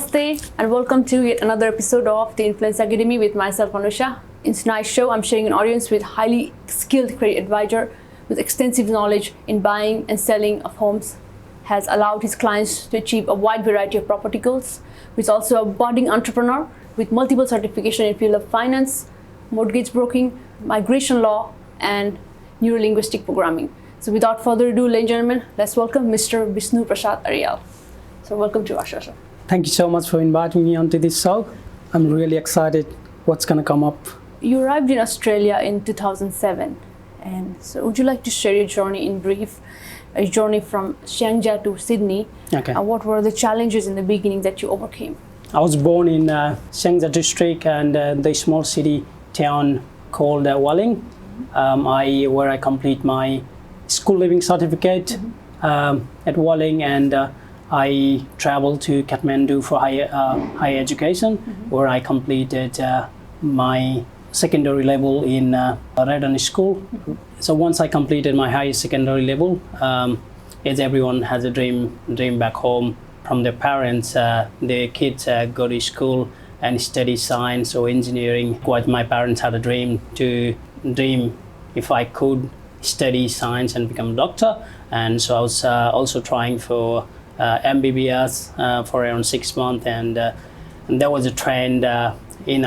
Namaste and welcome to yet another episode of the Influence Academy with myself, Anusha. In tonight's show, I'm sharing an audience with highly skilled credit advisor with extensive knowledge in buying and selling of homes, has allowed his clients to achieve a wide variety of property goals, who is also a budding entrepreneur with multiple certifications in field of finance, mortgage broking, migration law, and neurolinguistic programming. So without further ado, ladies and gentlemen, let's welcome Mr. Vishnu Prasad Aryal. So welcome to our show, sir. Thank you so much for inviting me onto this show. I'm really excited what's going to come up. You arrived in Australia in 2007. And so would you like to share your journey in brief, a journey from Shengjia to Sydney? Okay. And what were the challenges in the beginning that you overcame? I was born in Shengjia district and the small city town called Walling, where I complete my school living certificate at Walling, and I traveled to Kathmandu for higher education, where I completed my secondary level in Redden School. So once I completed my higher secondary level, as everyone has a dream back home from their parents, their kids go to school and study science or engineering. Quite, my parents had a dream if I could study science and become a doctor, and so I was also trying for MBBS for around 6 months, and there was a trend in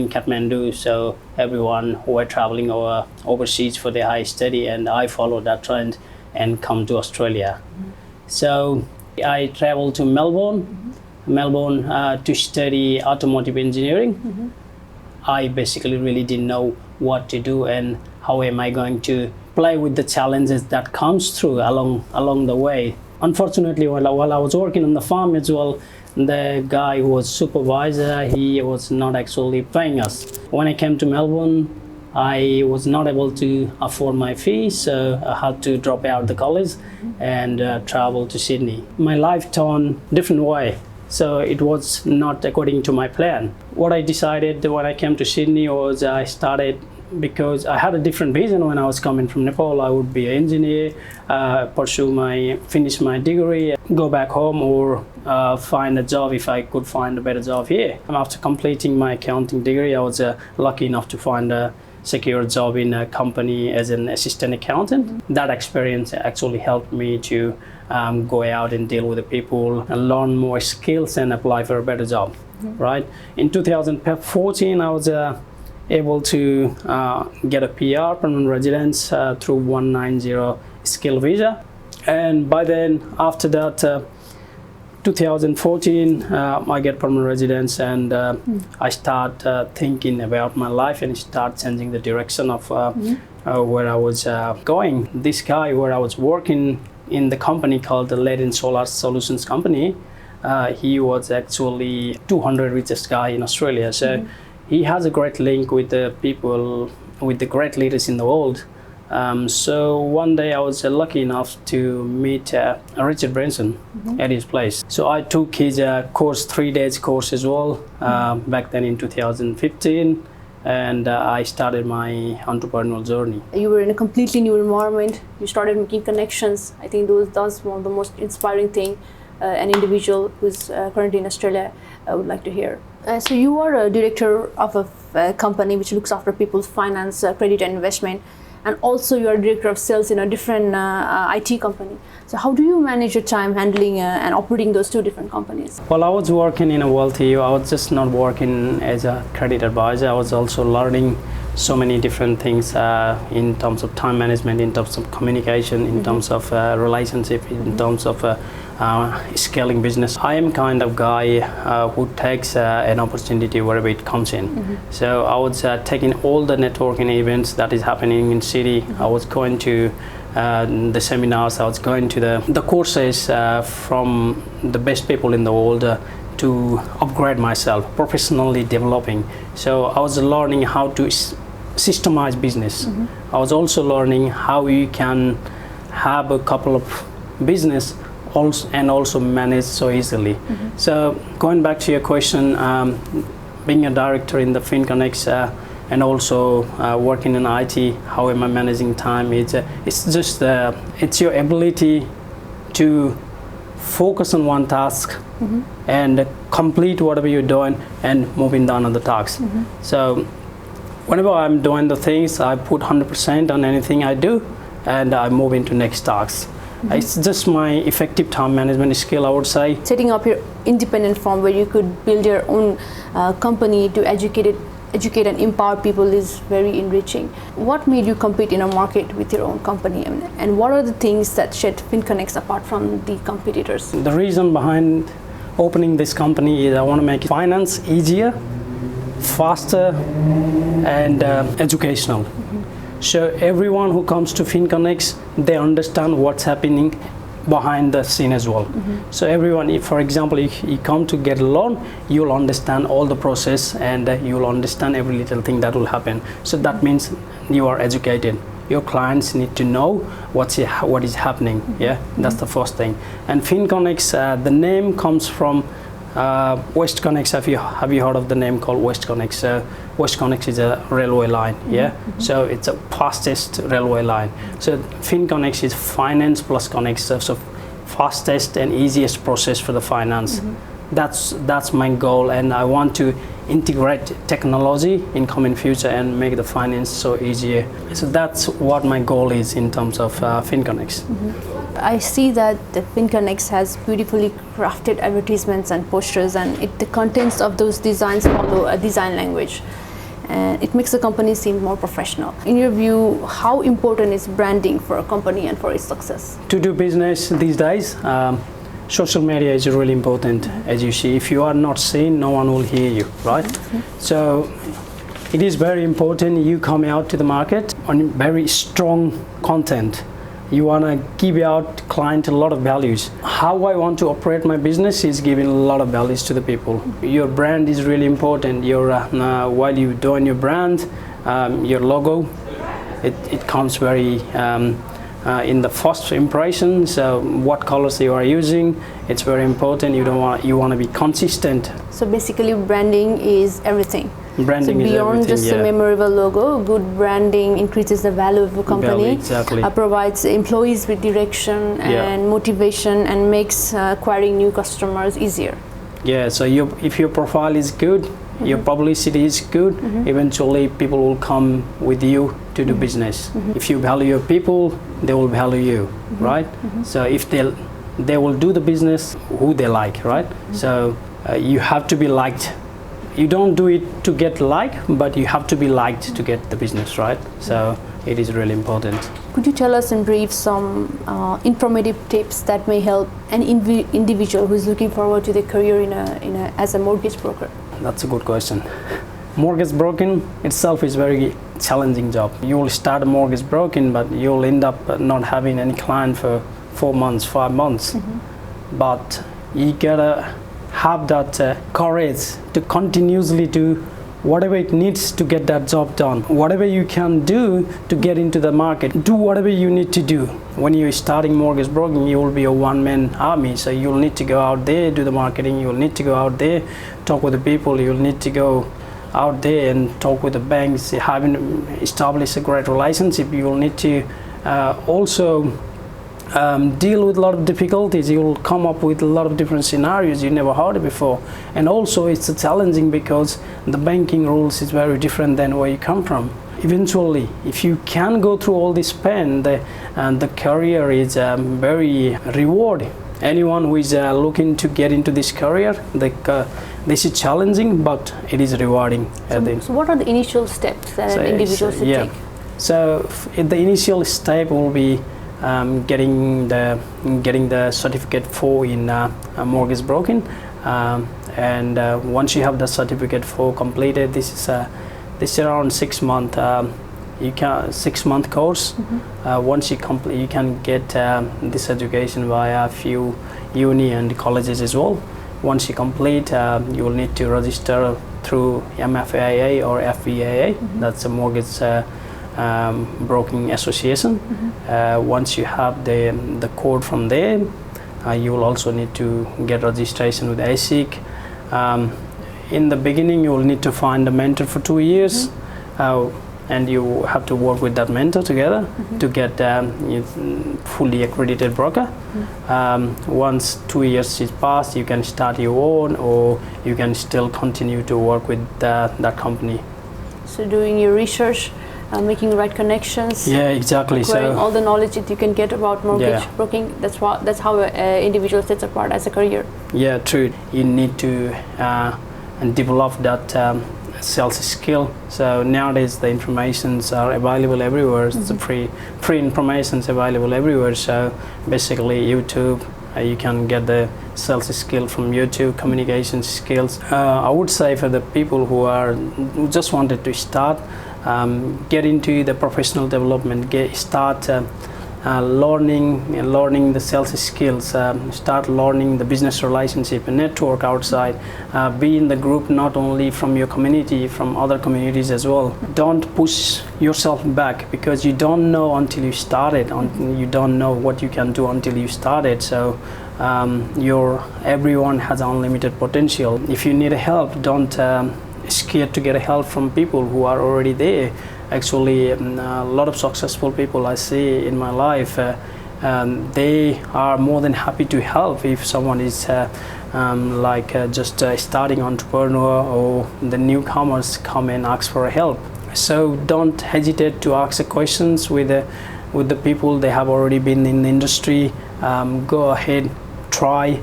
Kathmandu, so everyone who were traveling overseas for their high study, and I followed that trend and come to Australia. So I traveled to Melbourne to study automotive engineering. I basically really didn't know what to do and how am I going to play with the challenges that comes through along the way. Unfortunately, while I was working on the farm as well, the guy who was supervisor, he was not actually paying us. When I came to Melbourne, I was not able to afford my fees, so I had to drop out the college and travel to Sydney. My life turned different way, so it was not according to my plan. What I decided when I came to Sydney was I started, because I had a different vision when I was coming from Nepal. I would be an engineer, finish my degree, go back home, or find a job if I could find a better job here. And after completing my accounting degree, I was lucky enough to find a secure job in a company as an assistant accountant. That experience actually helped me to go out and deal with the people and learn more skills and apply for a better job. Right? In 2014, I was able to get a PR, permanent residence, through 190 skill visa. And by then, after that, 2014, I get permanent residence, and I start thinking about my life and start changing the direction of where I was going. This guy where I was working in the company called the Leading Solar Solutions Company, he was actually 200 richest guy in Australia. So he has a great link with the people, with the great leaders in the world. So one day I was lucky enough to meet Richard Branson at his place. So I took his course, 3 days course as well, back then in 2015, and I started my entrepreneurial journey. You were in a completely new environment. You started making connections. I think that's one of the most inspiring thing an individual who's currently in Australia would like to hear. So you are a director of a company which looks after people's finance, credit and investment, and also you are director of sales in a different IT company. So how do you manage your time handling and operating those two different companies? While I was working in a wealthy, I was just not working as a credit advisor. I was also learning so many different things in terms of time management, in terms of communication, in terms of relationship, in terms of scaling business. I am kind of guy who takes an opportunity wherever it comes in. So I was taking all the networking events that is happening in city. I was going to the seminars, I was going to the courses from the best people in the world to upgrade myself, professionally developing. So I was learning how to systemize business. I was also learning how you can have a couple of business and also manage so easily. So going back to your question, being a director in the FinConnects and also working in IT, how am I managing time? It's just it's your ability to focus on one task and complete whatever you're doing and moving down on the tasks. So whenever I'm doing the things, I put 100% on anything I do and I move into next tasks. It's just my effective time management skill, I would say. Setting up your independent firm where you could build your own company to educate and empower people is very enriching. What made you compete in a market with your own company, and what are the things that set FinConnex apart from the competitors? The reason behind opening this company is I want to make finance easier, faster, and educational. So everyone who comes to FinConnex, they understand what's happening behind the scene as well. So everyone, if for example you come to get a loan, you'll understand all the process and you'll understand every little thing that will happen. So that means you are educated. Your clients need to know what is happening. Yeah, that's the first thing. And FinConnex, the name comes from WestConnex. Have you heard of the name called WestConnex? WestConnex is a railway line, so it's a fastest railway line. So FinConnex is finance plus connect, so fastest and easiest process for the finance. That's my goal, and I want to integrate technology in coming future and make the finance so easier. So that's what my goal is in terms of FinConnex. I see that the FinConnex has beautifully crafted advertisements and posters, and the contents of those designs follow a design language, and it makes the company seem more professional. In your view, how important is branding for a company and for its success? To do business these days, social media is really important. As you see, if you are not seen, no one will hear you, right? So it is very important you come out to the market on very strong content. You want to give out client a lot of values. How I want to operate my business is giving a lot of values to the people. Your brand is really important. While you're doing your brand, your logo, it comes very in the first impression. So what colors you are using, it's very important. You want to be consistent. So basically, branding is everything. Branding so beyond is just a memorable logo, good branding increases the value of a company, exactly. Provides employees with direction and motivation, and makes acquiring new customers easier. Yeah, so if your profile is good, your publicity is good, eventually people will come with you to do business. If you value your people, they will value you, right? So if they will do the business who they like, right? So you have to be liked. You don't do it to get liked, but you have to be liked to get the business, right? So it is really important. Could you tell us in brief some informative tips that may help an individual who is looking forward to their career as a mortgage broker? That's a good question. Mortgage broking itself is a very challenging job. You will start a mortgage broking, but you'll end up not having any client for 4 months, 5 months. But you gotta have that courage to continuously do whatever it needs to get that job done. Whatever you can do to get into the market, do whatever you need to do. When you're starting mortgage broking, you will be a one-man army. So you'll need to go out there, do the marketing. You'll need to go out there, talk with the people. You'll need to go out there and talk with the banks, having established a great relationship. You'll need to also deal with a lot of difficulties. You'll come up with a lot of different scenarios you never heard before, and also it's challenging because the banking rules is very different than where you come from. Eventually, if you can go through all this pain, the career is very rewarding. Anyone who is looking to get into this career, this is challenging, but it is rewarding. So what are the initial steps that an individual should take? So the initial step will be getting the certificate 4 in mortgage broking, and once you have the certificate 4 completed, this is around 6 month 6-month course. Once you complete, you can get this education via a few uni and colleges as well. Once you complete, you will need to register through MFAA or FVAA. That's a mortgage broking association. Once you have the code from there, you will also need to get registration with ASIC. In the beginning, you will need to find a mentor for 2 years. and you have to work with that mentor together to get fully accredited broker. Once 2 years is passed, you can start your own, or you can still continue to work with that company. So doing your research, making the right connections. Yeah, exactly. Acquiring all the knowledge that you can get about mortgage Yeah. broking. That's how an individual sets apart as a career. Yeah, true. You need to develop that sales skill. So nowadays the informations are available everywhere. It's free informations available everywhere. So basically YouTube, you can get the sales skill from YouTube, communication skills. I would say for the people who just wanted to start, get into the professional development, start learning the sales skills, start learning the business relationship and network outside, be in the group not only from your community, from other communities as well. Don't push yourself back, because you don't know until you started, you don't know what you can do until you started. So everyone has unlimited potential. If you need help, don't scared to get help from people who are already there. Actually, a lot of successful people I see in my life, they are more than happy to help if someone is just starting entrepreneur, or the newcomers come and ask for help. So don't hesitate to ask questions with the people they have already been in the industry. Go ahead, try,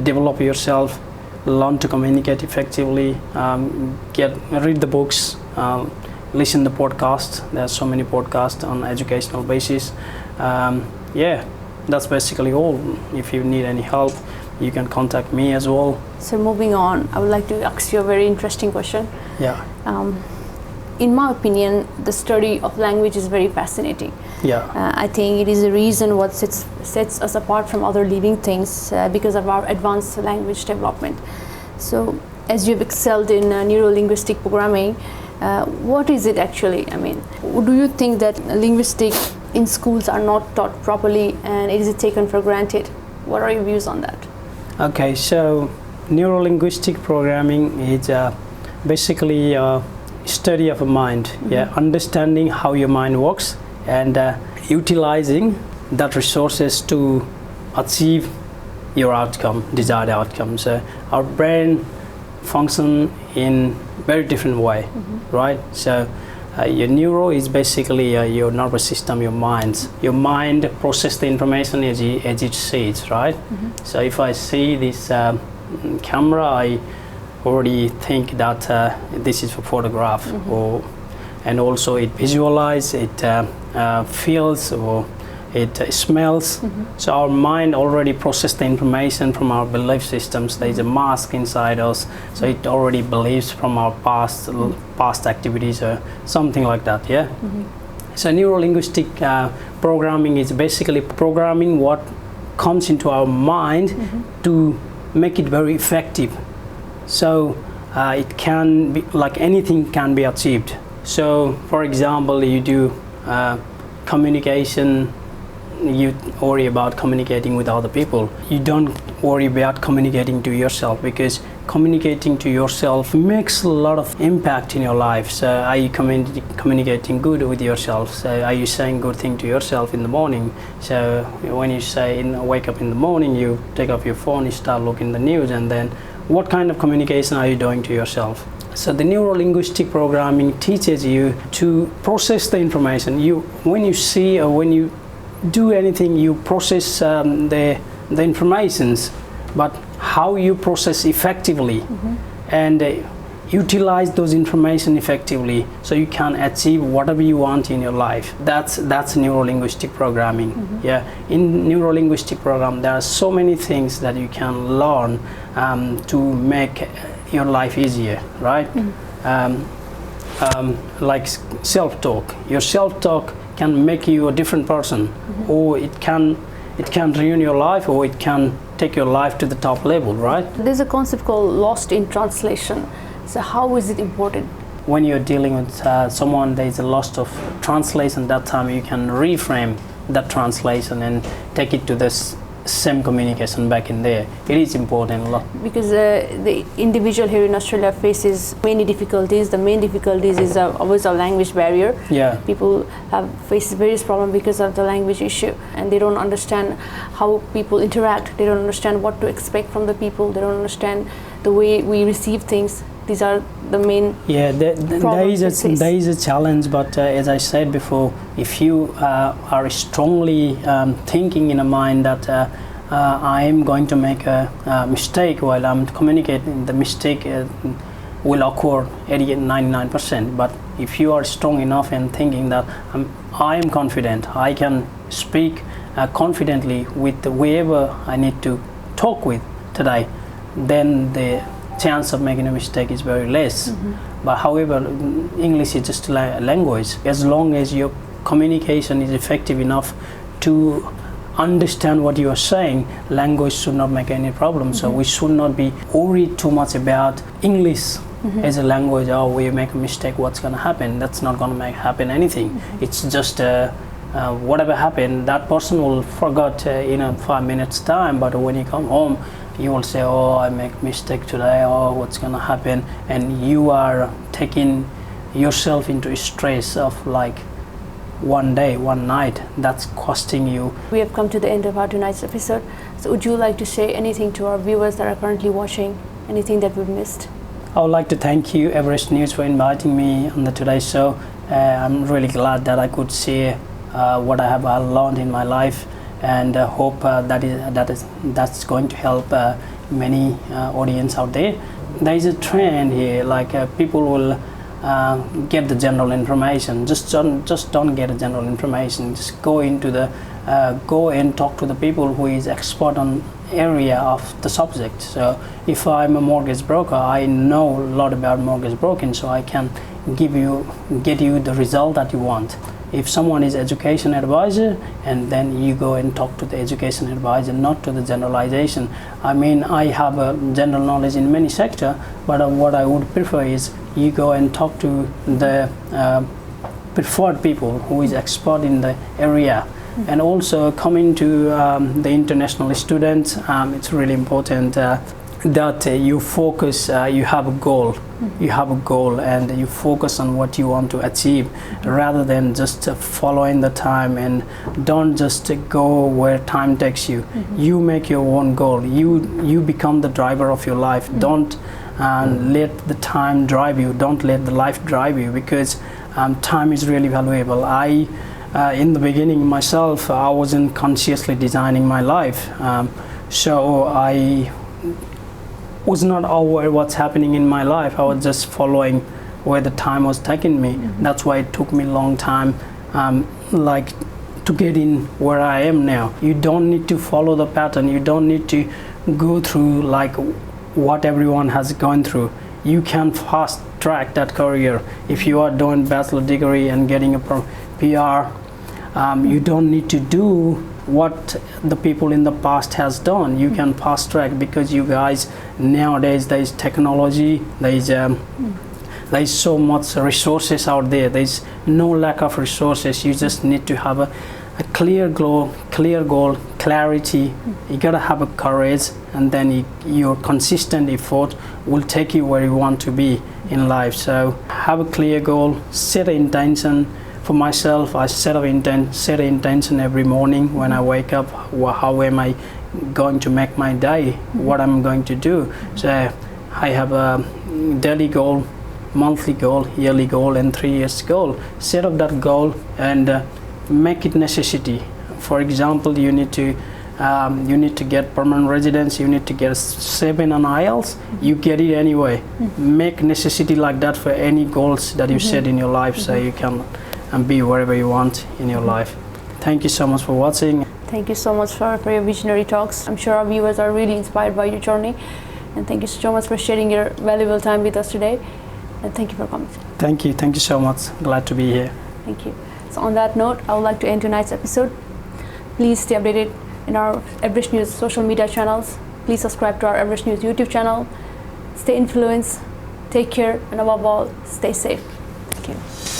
develop yourself, learn to communicate effectively, read the books, listen to podcasts. There are so many podcasts on educational basis. That's basically all. If you need any help, you can contact me as well. So moving on, I would like to ask you a very interesting question. Yeah. In my opinion, the study of language is very fascinating. Yeah. I think it is the reason what sets us apart from other living things, because of our advanced language development. So, as you've excelled in neuro-linguistic programming, what is it actually? I mean, do you think that linguistics in schools are not taught properly, and is it taken for granted? What are your views on that? Okay, so neuro-linguistic programming is basically study of a mind, understanding how your mind works, and utilizing that resources to achieve your desired outcome. So our brain function in very different way, right? So your neuro is basically your nervous system, your mind. Your mind processes the information as it sees, right? So if I see this camera, I already think that this is a photograph, and also it visualizes, it feels, or it smells. So our mind already processes the information from our belief systems. There is a mask inside us, so it already believes from our past activities or something like that. Yeah. So neuro-linguistic programming is basically programming what comes into our mind to make it very effective. So it can be like anything can be achieved. So for example, you do communication, you worry about communicating with other people. You don't worry about communicating to yourself, because communicating to yourself makes a lot of impact in your life. So are you communicating good with yourself? So are you saying good thing to yourself in the morning? So when you wake up in the morning, you take up your phone, you start looking the news, and then what kind of communication are you doing to yourself? So the neuro-linguistic programming teaches you to process the information. When you see or when you do anything, you process the informations, but how you process effectively and utilize those information effectively, so you can achieve whatever you want in your life. That's neuro-linguistic programming. Yeah, in neuro-linguistic program, there are so many things that you can learn to make your life easier, right? Like self-talk. Your self-talk can make you a different person, or it can ruin your life, or it can take your life to the top level, right? There's a concept called lost in translation. So how is it important? When you're dealing with someone, there is a loss of translation. That time you can reframe that translation and take it to this same communication back in there. It is important a lot. Because the individual here in Australia faces many difficulties. The main difficulties is always a language barrier. Yeah. People have faced various problems because of the language issue, and they don't understand how people interact. They don't understand what to expect from the people. They don't understand the way we receive things. These are the main there is a challenge, but as I said before, if you are strongly thinking in a mind that I am going to make a mistake while I'm communicating, the mistake will occur 99%. But if you are strong enough in thinking that I am confident, I can speak confidently with whoever I need to talk with today, then the chance of making a mistake is very less. But however, English is just a language. As long as your communication is effective enough to understand what you are saying, language should not make any problem. So we should not be worried too much about English as a language. Oh, we make a mistake, what's going to happen? That's not going to happen anything. It's just whatever happened, that person will forget in 5 minutes time. But when you come home, you will say, oh, I make mistake today, oh, what's gonna happen? And you are taking yourself into stress of like one day, one night, that's costing you. We have come to the end of our tonight's episode. So would you like to say anything to our viewers that are currently watching? Anything that we've missed? I would like to thank you, Everest News, for inviting me on the Today Show. I'm really glad that I could share what I have learned in my life, and hope that's going to help many audience out there. There is a trend here, like people will get the general information. Just don't get the general information. Just go and talk to the people who is expert on area of the subject. So if I'm a mortgage broker, I know a lot about mortgage broking, so I can get you the result that you want. If someone is education advisor, and then you go and talk to the education advisor, not to the generalization. I mean, I have a general knowledge in many sectors, but what I would prefer is you go and talk to the preferred people who is expert in the area. And also coming to the international students, it's really important that you focus, you have a goal. You have a goal and you focus on what you want to achieve, rather than just following the time, and don't just go where time takes you. You make your own goal. You become the driver of your life. Don't let the time drive you. Don't let the life drive you, because time is really valuable. In the beginning myself, I wasn't consciously designing my life, so I was not aware what's happening in my life. I was just following where the time was taking me. That's why it took me a long time to get in where I am now. You don't need to follow the pattern. You don't need to go through like what everyone has gone through. You can fast track that career. If you are doing bachelor degree and getting a PR, you don't need to do what the people in the past has done. You can fast track, because you guys nowadays, there is technology, there is so much resources out there. There is no lack of resources. You just need to have a clear goal, clarity. You gotta have a courage, and then your consistent effort will take you where you want to be in life. So have a clear goal, set an intention. For myself, I set an intention every morning when I wake up. How am I going to make my day? What I'm going to do? So I have a daily goal, monthly goal, yearly goal, and 3 years goal. Set up that goal and make it necessity. For example, you need to get permanent residence. You need to get 7 on IELTS. You get it anyway. Make necessity like that for any goals that you set in your life, so you can be wherever you want in your life. Thank you so much for watching. Thank you so much for your visionary talks. I'm sure our viewers are really inspired by your journey, and thank you so much for sharing your valuable time with us today, and thank you for coming. Thank you so much. Glad to be here. Thank you. So on that note, I would like to end tonight's episode. Please stay updated in our Everest News social media channels. Please subscribe to our Everest News YouTube channel. Stay influenced, take care, and above all, stay safe. Thank you.